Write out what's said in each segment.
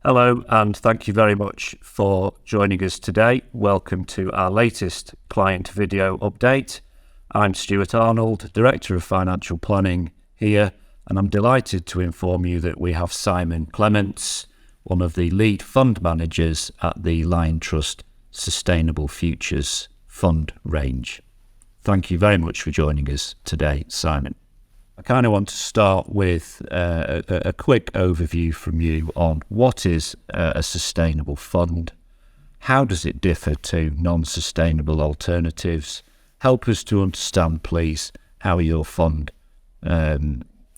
Hello, and thank you very much for joining us today. Welcome to our latest client video update. I'm Stuart Arnold, Director of Financial Planning here, and I'm delighted to inform you that we have Simon Clements, one of the lead fund managers at the Liontrust Sustainable Futures Fund range. Thank you very much for joining us today, Simon. I kind of want to start with a quick overview from you on what is a sustainable fund, how does it differ to non-sustainable alternatives. Help us to understand, please, how your fund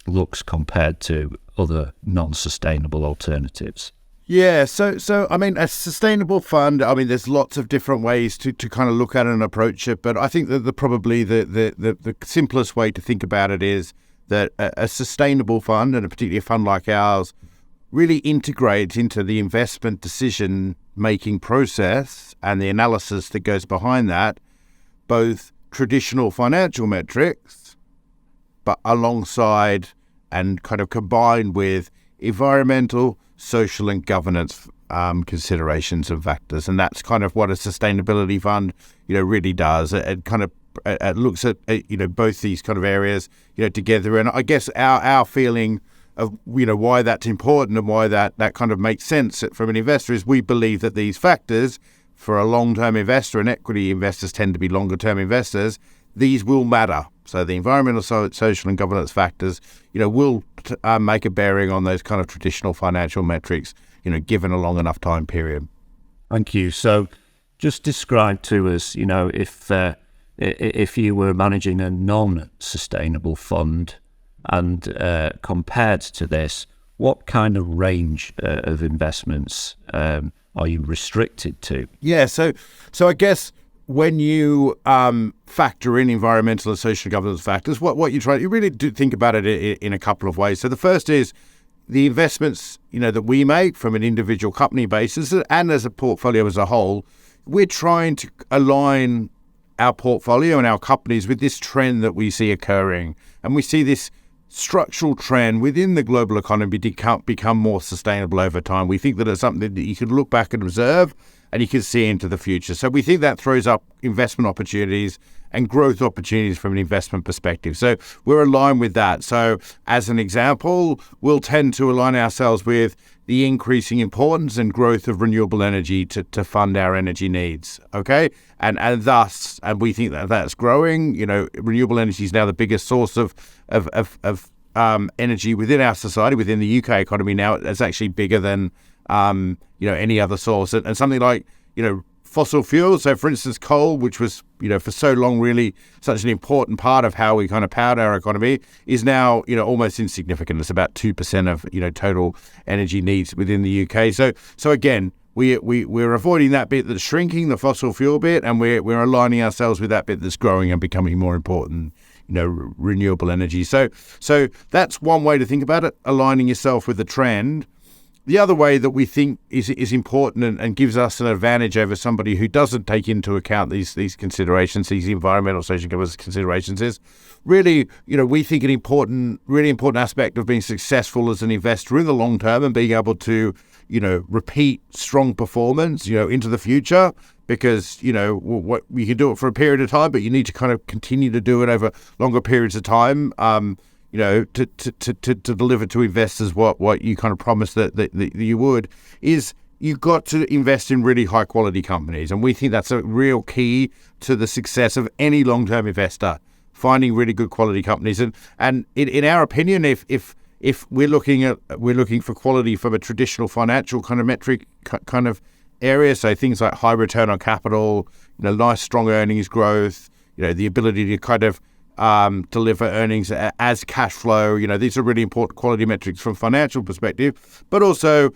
looks compared to other non-sustainable alternatives. Yeah, so I mean, a sustainable fund, I mean, there's lots of different ways to kind of look at it and approach it, but I think that probably the simplest way to think about it is that a sustainable fund, and particularly a fund like ours, really integrates into the investment decision-making process and the analysis that goes behind that, both traditional financial metrics, but alongside and kind of combined with environmental, social and governance considerations and factors. And that's kind of what a sustainability fund, really does. It kind of looks at, both these kind of areas, together. And I guess our feeling of, why that's important and why that kind of makes sense from an investor is we believe that these factors for a long-term investor, and equity investors tend to be longer-term investors, these will matter. So the environmental, social and governance factors, will make a bearing on those kind of traditional financial metrics, given a long enough time period. Thank you. So just describe to us, if you were managing a non-sustainable fund and compared to this, what kind of range of investments are you restricted to? Yeah, so I guess when you factor in environmental and social governance factors, you really do think about it in a couple of ways. So the first is the investments, that we make from an individual company basis and as a portfolio as a whole. We're trying to align our portfolio and our companies with this trend that we see occurring. And we see this structural trend within the global economy become more sustainable over time. We think that it's something that you can look back and observe and you can see into the future. So we think that throws up investment opportunities and growth opportunities from an investment perspective. So we're aligned with that. So as an example, we'll tend to align ourselves with the increasing importance and growth of renewable energy to fund our energy needs. Okay. And thus, we think that that's growing. Renewable energy is now the biggest source of energy within our society, within the UK economy now. It's actually bigger than any other source. And something like, fossil fuels. So for instance, coal, which was, for so long really such an important part of how we kind of powered our economy, is now, almost insignificant. It's about 2% of, total energy needs within the UK. So again, we're avoiding that bit that's shrinking, the fossil fuel bit, and we're aligning ourselves with that bit that's growing and becoming more important, renewable energy. So that's one way to think about it, aligning yourself with the trend. The other way that we think is important and gives us an advantage over somebody who doesn't take into account these considerations, these environmental, social governance considerations, is really, we think an really important aspect of being successful as an investor in the long term and being able to, repeat strong performance, into the future, because, what you can do it for a period of time, but you need to kind of continue to do it over longer periods of time. To deliver to investors what you kind of promised that you would, is you've got to invest in really high quality companies. And we think that's a real key to the success of any long-term investor, finding really good quality companies. And in our opinion, if we're looking for quality from a traditional financial kind of metric kind of area, so things like high return on capital, nice strong earnings growth, the ability to kind of deliver earnings as cash flow. These are really important quality metrics from financial perspective, but also,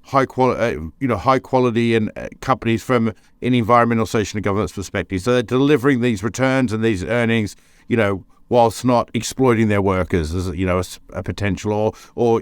high quality and companies from an environmental, social and governance perspective. So they're delivering these returns and these earnings, whilst not exploiting their workers as a potential or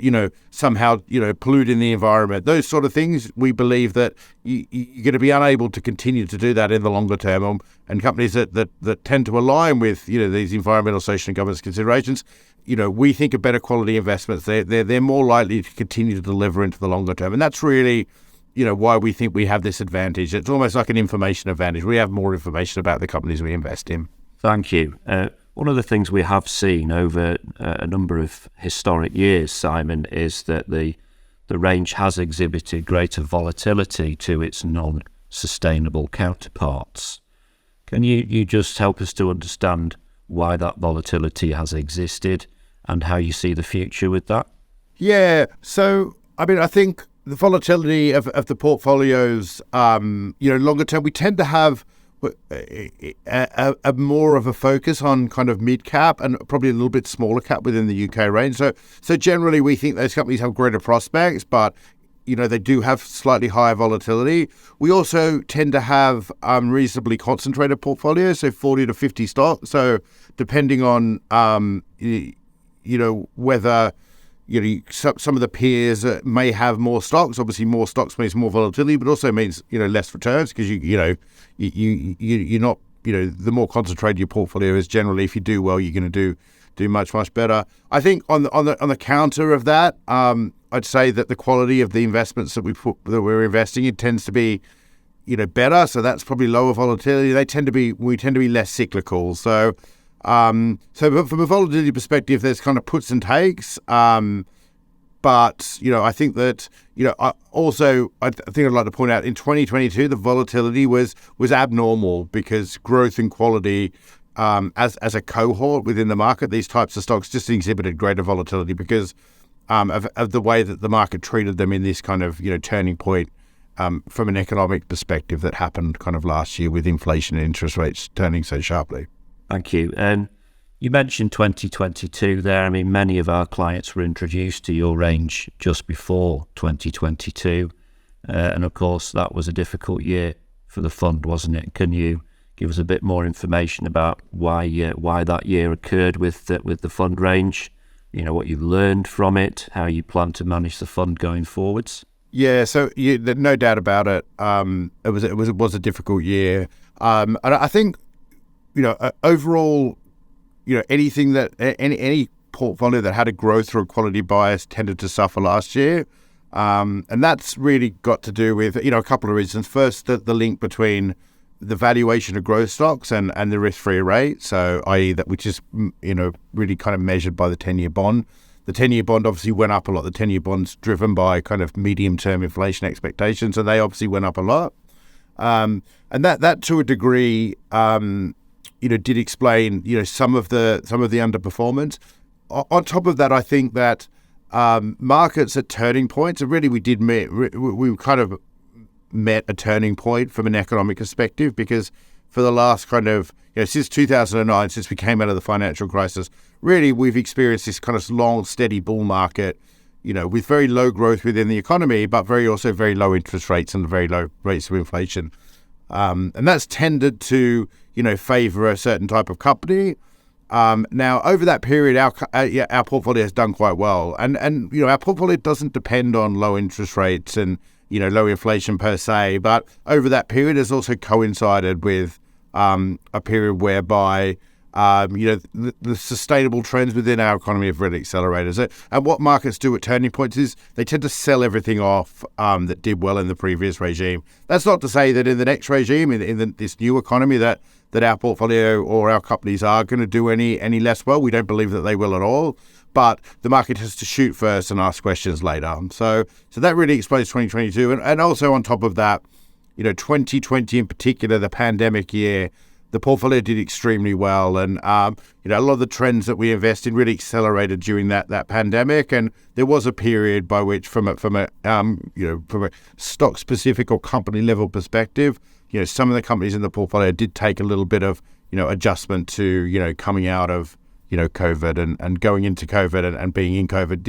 somehow polluting the environment. Those sort of things, we believe that you're going to be unable to continue to do that in the longer term. And companies that tend to align with these environmental, social, and governance considerations, we think of better quality investments. They're more likely to continue to deliver into the longer term, and that's really why we think we have this advantage. It's almost like an information advantage. We have more information about the companies we invest in. Thank you. One of the things we have seen over a number of historic years, Simon, is that the range has exhibited greater volatility to its non-sustainable counterparts. Can you just help us to understand why that volatility has existed and how you see the future with that? Yeah. So, I think the volatility of the portfolios, longer term, we tend to have a more of a focus on kind of mid cap and probably a little bit smaller cap within the UK range. So generally, we think those companies have greater prospects, but they do have slightly higher volatility. We also tend to have reasonably concentrated portfolios, so 40 to 50 stocks. So depending on whether some of the peers may have more stocks. Obviously, more stocks means more volatility, but also means less returns because you're not the more concentrated your portfolio is. Generally, if you do well, you're going to do much better. I think on the counter of that, I'd say that the quality of the investments that we're investing in tends to be better. So that's probably lower volatility. We tend to be less cyclical. So from a volatility perspective, there's kind of puts and takes. But I think that I think I'd like to point out in 2022 the volatility was abnormal because growth and quality as a cohort within the market, these types of stocks just exhibited greater volatility because of the way that the market treated them in this kind of turning point from an economic perspective that happened kind of last year with inflation and interest rates turning so sharply. Thank you. You mentioned 2022 there. Many of our clients were introduced to your range just before 2022. And of course, that was a difficult year for the fund, wasn't it? Can you give us a bit more information about why that year occurred with the fund range? What you've learned from it, how you plan to manage the fund going forwards? Yeah, so no doubt about it. It was a difficult year. And I think overall, anything that any portfolio that had a growth or a quality bias tended to suffer last year, and that's really got to do with a couple of reasons. First, the link between the valuation of growth stocks and the risk-free rate, so i.e. that which is really kind of measured by the 10-year bond. The 10-year bond obviously went up a lot. The 10-year bond's driven by kind of medium-term inflation expectations, and they obviously went up a lot. And that to a degree, did explain, some of the underperformance. On top of that, I think that markets at turning points, and really we kind of met a turning point from an economic perspective because for the last kind of, since 2009, since we came out of the financial crisis, really we've experienced this kind of long, steady bull market, with very low growth within the economy, but very low interest rates and very low rates of inflation. And that's tended to, favor a certain type of company. Now, over that period, our portfolio has done quite well. And our portfolio doesn't depend on low interest rates and, low inflation per se. But over that period has also coincided with a period whereby, the sustainable trends within our economy have really accelerated. So, and what markets do at turning points is they tend to sell everything off that did well in the previous regime. That's not to say that in the next regime, in this new economy, that our portfolio or our companies are going to do any less well. We don't believe that they will at all. But the market has to shoot first and ask questions later. So that really explains 2022. And also on top of that, 2020 in particular, the pandemic year, the portfolio did extremely well, and a lot of the trends that we invest in really accelerated during that pandemic. And there was a period by which, from a stock specific or company level perspective, some of the companies in the portfolio did take a little bit of adjustment to coming out of COVID and going into COVID and being in COVID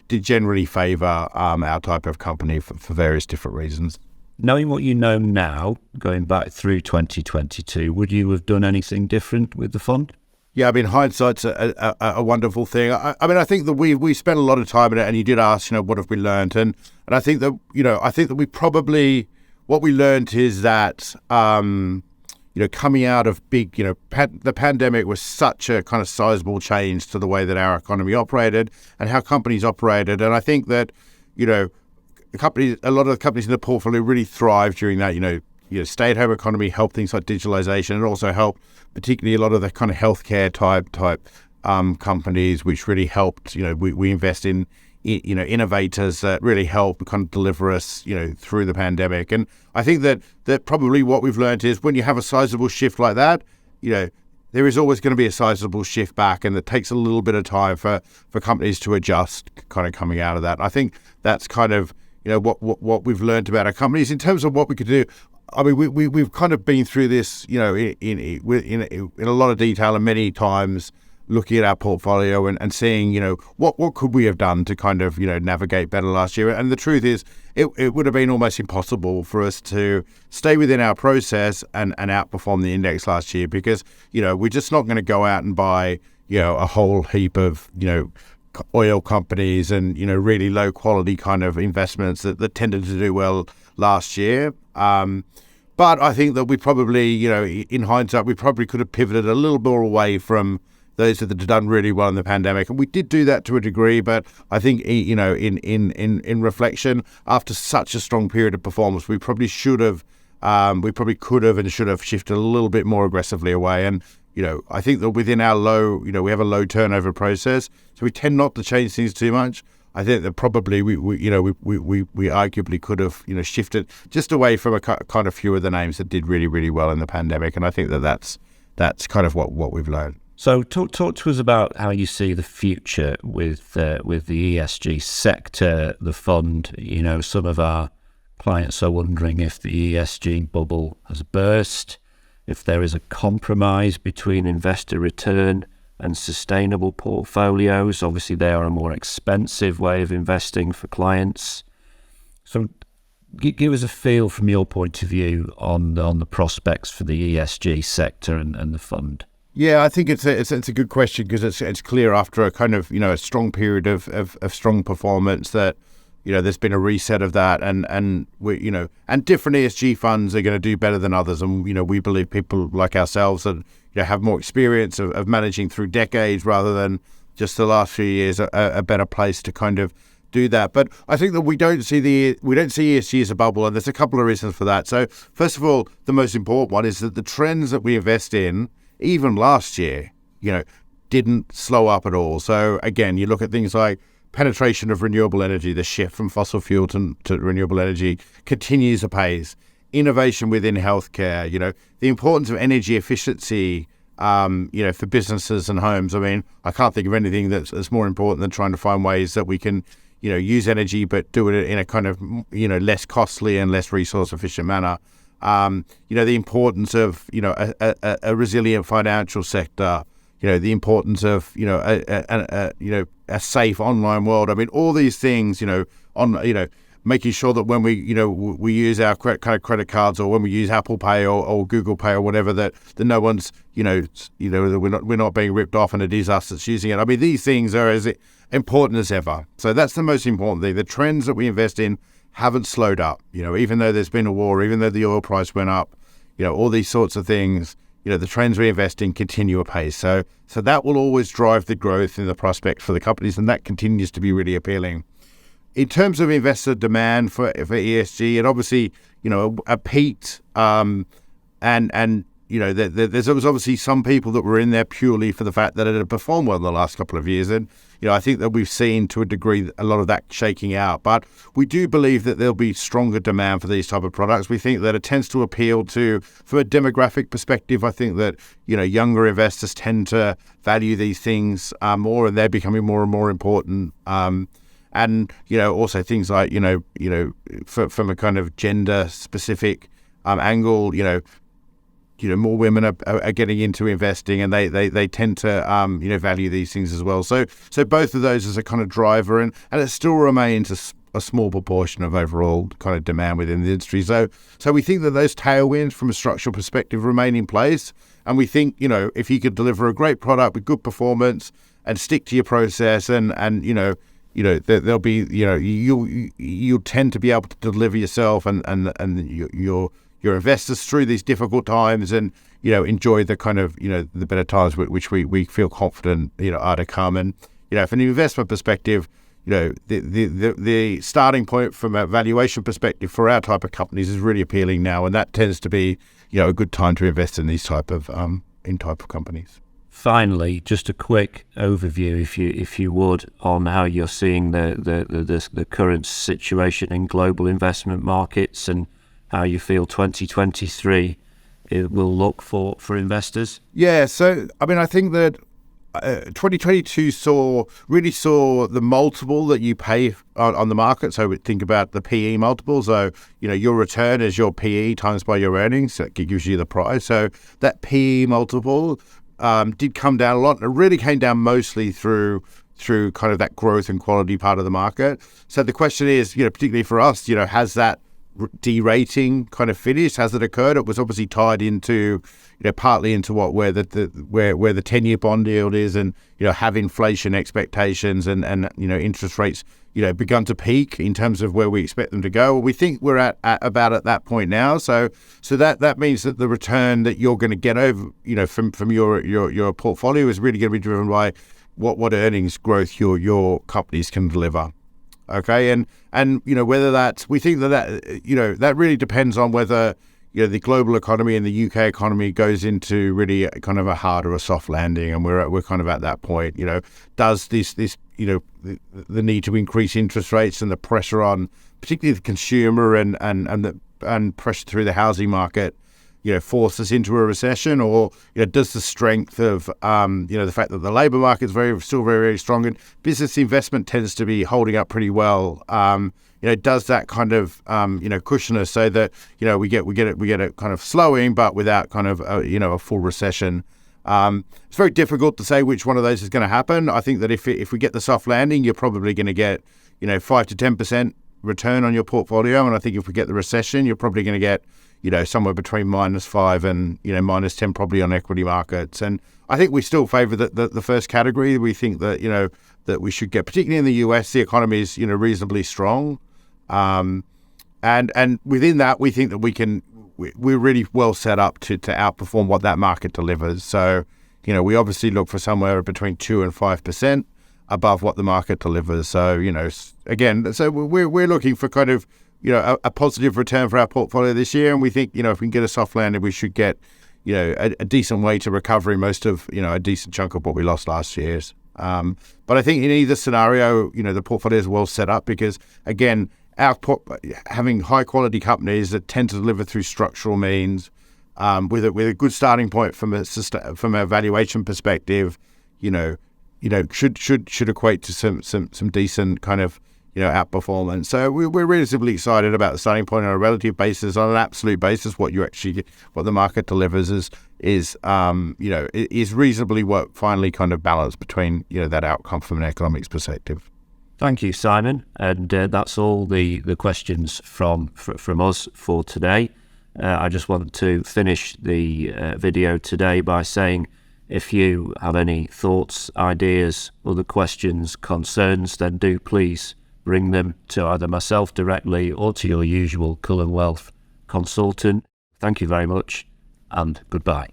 did generally favour our type of company for various different reasons. Knowing what you know now, going back through 2022, would you have done anything different with the fund? Yeah, I mean, hindsight's a wonderful thing. I mean, I think that we spent a lot of time in it, and you did ask, what have we learned? And I think that, we probably, what we learned is that, coming out of big, the pandemic was such a kind of sizable change to the way that our economy operated and how companies operated. And I think that, a lot of the companies in the portfolio really thrived during that, stay-at-home economy helped things like digitalization. It also helped particularly a lot of the kind of healthcare type companies, which really helped. We invest in innovators that really help kind of deliver us through the pandemic. And I think that probably what we've learned is when you have a sizable shift like that, there is always going to be a sizable shift back, and it takes a little bit of time for companies to adjust kind of coming out of that. I think that's kind of what we've learned about our companies in terms of what we could do. I mean, we've kind of been through this, in a lot of detail and many times, looking at our portfolio and seeing, what could we have done to kind of, navigate better last year. And the truth is, it would have been almost impossible for us to stay within our process and outperform the index last year because, we're just not going to go out and buy, a whole heap of, oil companies and, really low quality kind of investments that tended to do well last year. But I think that we probably, in hindsight, we probably could have pivoted a little more away from those that had done really well in the pandemic. And we did do that to a degree, but I think, in reflection, after such a strong period of performance, we probably could have and should have shifted a little bit more aggressively away. And, I think that within our low, we have a low turnover process, so we tend not to change things too much. I think that probably we arguably could have shifted just away from a kind of few of the names that did really, really well in the pandemic, and I think that's kind of what we've learned. So talk to us about how you see the future with the ESG sector, the fund. Some of our clients are wondering if the ESG bubble has burst, if there is a compromise between investor return and sustainable portfolios. Obviously, they are a more expensive way of investing for clients. So give us a feel from your point of view on the prospects for the ESG sector and the fund. Yeah, I think it's a good question because it's clear after a kind of, a strong period of strong performance that, there's been a reset of that and we, and different ESG funds are going to do better than others. And, we believe people like ourselves that, have more experience of managing through decades rather than just the last few years a better place to kind of do that. But I think that we don't see ESG as a bubble, and there's a couple of reasons for that. So first of all, the most important one is that the trends that we invest in, even last year, didn't slow up at all. So again, you look at things like penetration of renewable energy, the shift from fossil fuel to renewable energy continues apace. Innovation within healthcare, the importance of energy efficiency, for businesses and homes. I mean, I can't think of anything that's more important than trying to find ways that we can, use energy, but do it in a kind of, less costly and less resource efficient manner. The importance of, a resilient financial sector, the importance of, a safe online world. I mean, all these things, making sure that when we use our kind of credit cards or when we use Apple Pay or Google Pay or whatever, that no one's, that we're not being ripped off and it is us that's using it. I mean, these things are as important as ever. So that's the most important thing. The trends that we invest in haven't slowed up, even though there's been a war, even though the oil price went up, all these sorts of things, the trends we invest in continue apace. So that will always drive the growth in the prospect for the companies, and that continues to be really appealing. In terms of investor demand for ESG, it obviously, peaked, and there was obviously some people that were in there purely for the fact that it had performed well in the last couple of years. And, I think that we've seen to a degree a lot of that shaking out. But we do believe that there'll be stronger demand for these type of products. We think that it tends to appeal to, from a demographic perspective, I think that, younger investors tend to value these things more, and they're becoming more and more important. And, also things like, from a kind of gender specific angle, more women are getting into investing, and they tend to, value these things as well. So both of those as a kind of driver, and it still remains a small proportion of overall kind of demand within the industry. So we think that those tailwinds from a structural perspective remain in place. And we think, if you could deliver a great product with good performance and stick to your process, and there'll be, you'll tend to be able to deliver yourself and your investors through these difficult times, and enjoy the kind of the better times which we feel confident are to come. And from an investment perspective, the starting point from a valuation perspective for our type of companies is really appealing now, and that tends to be a good time to invest in these type of companies. Finally, just a quick overview, if you would, on how you're seeing the current situation in global investment markets, and how you feel 2023 it will look for investors. Yeah, so I think that 2022 saw the multiple that you pay on the market. So we think about the PE multiple. So your return is your PE times by your earnings. So it gives you the price. So that PE multiple did come down a lot, and it really came down mostly through kind of that growth and quality part of the market. So the question is, particularly for us, has that derating kind of finished? Has it occurred? It was obviously tied into, partly into where the 10-year bond yield is, and have inflation expectations and interest rates begun to peak in terms of where we expect them to go. Well, we think we're at that point now. So that means that the return that you're going to get over from your portfolio is really going to be driven by what earnings growth your companies can deliver. Okay, and whether that's, we think that really depends on whether the global economy and the UK economy goes into really kind of a hard or a soft landing, and we're kind of at that point. Does this the need to increase interest rates and the pressure on particularly the consumer and pressure through the housing market force us into a recession, or does the strength of the fact that the labour market is still very, very strong, and business investment tends to be holding up pretty well, does that kind of cushion us so that we get it kind of slowing, but without kind of a full recession. It's very difficult to say which one of those is going to happen. I think that if we get the soft landing, you're probably going to get 5 to 10% return on your portfolio, and I think if we get the recession, you're probably going to get somewhere between -5 and -10 probably on equity markets. And I think we still favour the first category. We think that that we should get, particularly in the US, the economy is reasonably strong, and within that we think that we're really well set up to outperform what that market delivers. So we obviously look for somewhere between 2 and 5% above what the market delivers. So again, so we're looking for kind of a positive return for our portfolio this year, and we think if we can get a soft landing, we should get a decent way to recovery most of a decent chunk of what we lost last year. But I think in either scenario, the portfolio is well set up because, again, having high quality companies that tend to deliver through structural means, with a good starting point from a valuation perspective, should equate to some decent kind of outperformance. So we're relatively excited about the starting point on a relative basis. On an absolute basis, what the market delivers is reasonably finally kind of balanced between that outcome from an economics perspective. Thank you, Simon, and that's all the questions from us for today. I just want to finish the video today by saying, if you have any thoughts, ideas, other questions, concerns, then do please bring them to either myself directly or to your usual Cullen Wealth consultant. Thank you very much, and goodbye.